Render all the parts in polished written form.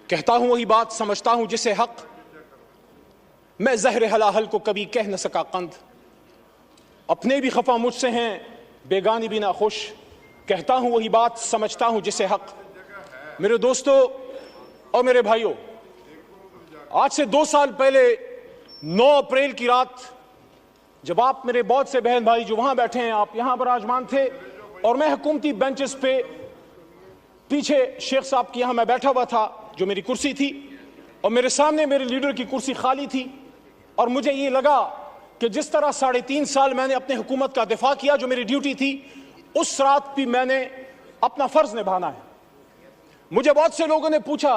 कहता हूं वही बात, समझता हूं जिसे हक, मैं जहर हलाहल को कभी कह न सका कंद। अपने भी खफा मुझसे हैं, बेगानी भी ना खुश, कहता हूं वही बात, समझता हूं जिसे हक। मेरे दोस्तों और मेरे भाइयों, आज से 2 साल पहले 9 अप्रैल की रात, जब आप मेरे बहुत से बहन भाई जो वहां बैठे हैं, आप यहां विराजमान थे और मैं हुकूमती बेंचेस पे पीछे शेख साहब की यहां मैं बैठा हुआ था, जो मेरी कुर्सी थी, और मेरे सामने मेरे लीडर की कुर्सी खाली थी। और मुझे ये लगा कि जिस तरह 3.5 साल मैंने अपने हुकूमत का दिफा किया, जो मेरी ड्यूटी थी, उस रात भी मैंने अपना फर्ज निभाना है। मुझे बहुत से लोगों ने पूछा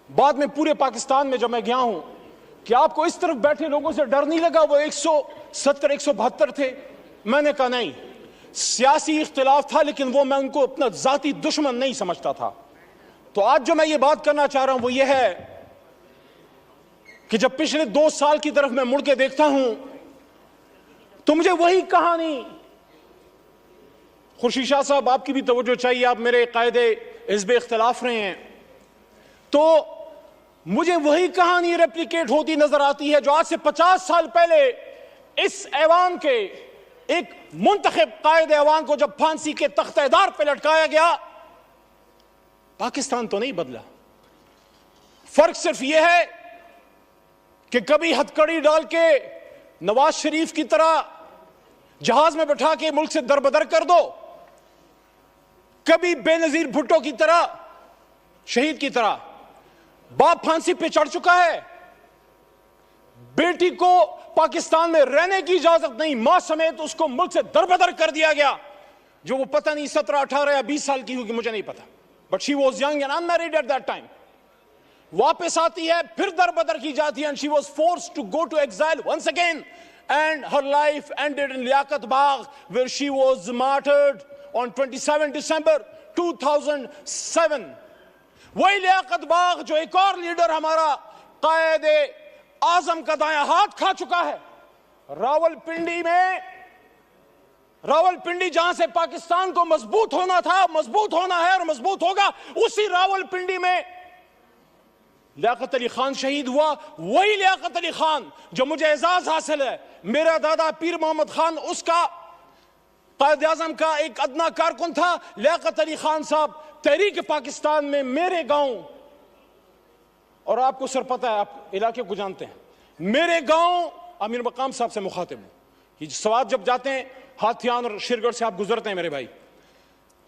बाद में, पूरे पाकिस्तान में जब मैं गया हूं, कि आपको इस तरफ बैठे लोगों से डर नहीं लगा? वो 170-172 थे। मैंने कहा नहीं, सियासी इख्तिलाफ था, लेकिन वो मैं उनको अपना जाती दुश्मन नहीं समझता था। तो आज जो मैं ये बात करना चाह रहा हूं वो ये है कि जब पिछले 2 साल की तरफ मैं मुड़ के देखता हूं तो मुझे वही कहानी, खुर्शीद शाह साहब आपकी भी तवज्जो चाहिए, आप मेरे कायदे हिज़्ब इख्तिलाफ रहे हैं, तो मुझे वही कहानी रेप्लिकेट होती नजर आती है जो आज से 50 साल पहले इस ऐवान के एक मुंतखब कायदे ऐवान को जब फांसी के तख्तेदार पर लटकाया गया। पाकिस्तान तो नहीं बदला, फर्क सिर्फ यह है कि कभी हथकड़ी डाल के नवाज शरीफ की तरह जहाज में बैठा के मुल्क से दरबदर कर दो, कभी बेनजीर भुट्टो की तरह, शहीद की तरह। बाप फांसी पे चढ़ चुका है, बेटी को पाकिस्तान में रहने की इजाजत नहीं, मां समेत उसको मुल्क से दरबदर कर दिया गया, जो वो पता नहीं 17, 18 या 20 साल की होगी, मुझे नहीं पता, but she was young and unmarried at that time. वापस आती है, फिर दरबदर की जाती है, and she was forced to go to exile once again, and her life ended in Liaquat Bagh, where she was martyred on 27 December 2007। वही लियाकत बाग जो एक और लीडर हमारा कायदे आजम का दायां हाथ खा चुका है। रावलपिंडी जहां से पाकिस्तान को मजबूत होना था, मजबूत होना है और मजबूत होगा, उसी रावलपिंडी में लियाकत अली खान शहीद हुआ। वही लियाकत अली खान जो मुझे एजाज हासिल है, मेरा दादा पीर मोहम्मद खान उसका कायदे आजम का एक अदना कारकुन था। लियाकत अली खान साहब तहरीक पाकिस्तान में मेरे गांव, और आपको सर पता है, आप इलाके को जानते हैं, मेरे गांव अमीर मकाम साहब से मुखातिब हूं। ये सवात जब जाते हैं हाथियान और शिरगढ़ से आप गुजरते हैं मेरे भाई,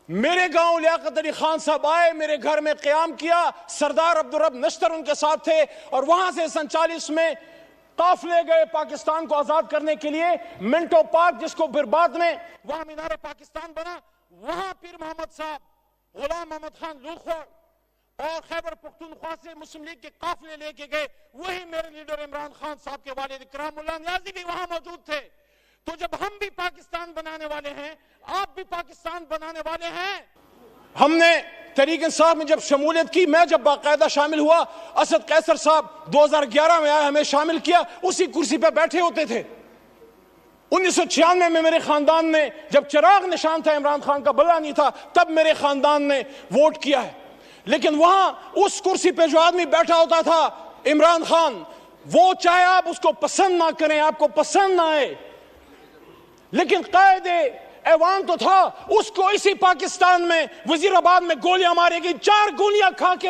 मेरे गांव लियाकत अली खान साहब आए, मेरे घर में क़याम किया, सरदार अब्दुल रब नश्तर उनके साथ थे, और वहां से 47 में काफिले गए पाकिस्तान को आजाद करने के लिए। मिंटो पार्क, जिसको फिर बाद में वहां मीनार पाकिस्तान बना, वहां पीर मोहम्मद साहब, गुलाम मोहम्मद खान लूखोर और खैबर पख्तूनख्वा से मुस्लिम लीग के काफिले लेके गए। वही मेरे लीडर इमरान खान साहब के वालिद इकरामुल्लाह नियाज़ी भी वहां मौजूद थे। तो जब हम भी पाकिस्तान बनाने वाले हैं, आप भी पाकिस्तान बनाने वाले हैं। हमने तहरीक इंसाफ में जब शमूलियत की, मैं जब बाकायदा शामिल हुआ, असद कैसर साहब 2011 में आए, हमें शामिल किया, उसी कुर्सी पर बैठे होते थे। 1996 में मेरे खानदान ने, जब चिराग निशान था, इमरान खान का बल्ला नहीं था, तब मेरे खानदान ने वोट किया है। लेकिन वहां उस कुर्सी पे जो आदमी बैठा होता था, इमरान खान, वो चाहे आप उसको पसंद ना करें, आपको पसंद ना आए, लेकिन कायदे ऐवान तो था। उसको इसी पाकिस्तान में वजीराबाद में गोलियां मारी गई, 4 गोलियां खा के